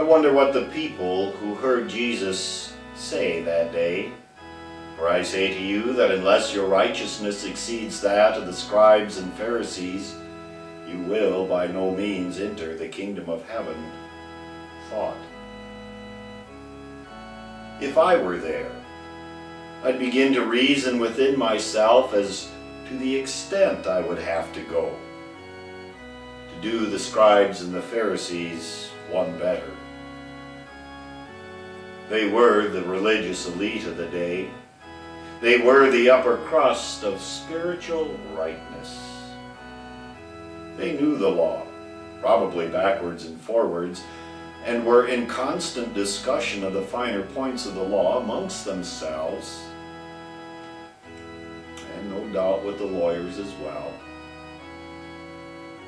I wonder what the people who heard Jesus say that day. For I say to you that unless your righteousness exceeds that of the scribes and Pharisees, you will by no means enter the kingdom of heaven. Thought. If I were there, I'd begin to reason within myself as to the extent I would have to go to do the scribes and the Pharisees one better. They were the religious elite of the day. They were the upper crust of spiritual rightness. They knew the law, probably backwards and forwards, and were in constant discussion of the finer points of the law amongst themselves, and no doubt with the lawyers as well.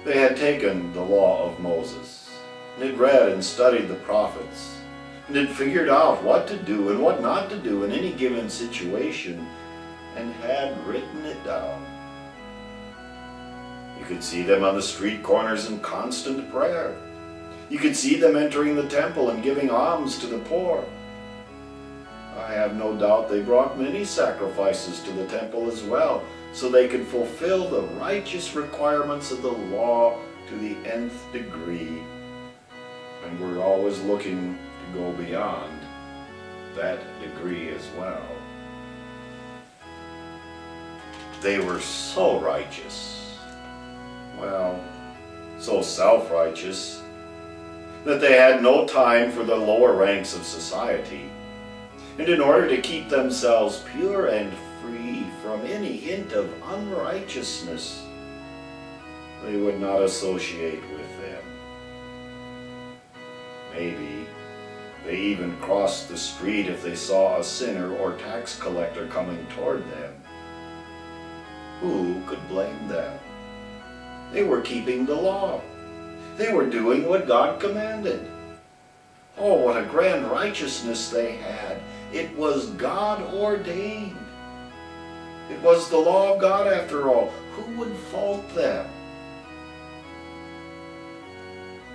They had taken the law of Moses, and had read and studied the prophets, and had figured out what to do and what not to do in any given situation, and had written it down. You could see them on the street corners in constant prayer. You could see them entering the temple and giving alms to the poor. I have no doubt they brought many sacrifices to the temple as well, so they could fulfill the righteous requirements of the law to the nth degree, and were always looking to go beyond that degree as well. They were so righteous, well, so self-righteous, that they had no time for the lower ranks of society, and in order to keep themselves pure and free from any hint of unrighteousness, they would not associate with them. Maybe they even crossed the street if they saw a sinner or tax collector coming toward them. Who could blame them? They were keeping the law. They were doing what God commanded. Oh, what a grand righteousness they had. It was God ordained. It was the law of God after all. Who would fault them?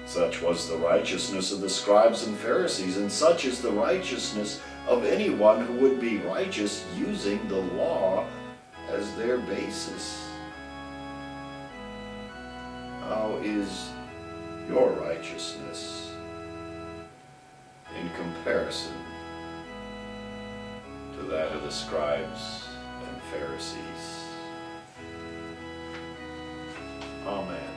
Such was the righteousness of the scribes and Pharisees, and such is the righteousness of anyone who would be righteous using the law as their basis. How is your righteousness in comparison to that of the scribes and Pharisees? Amen.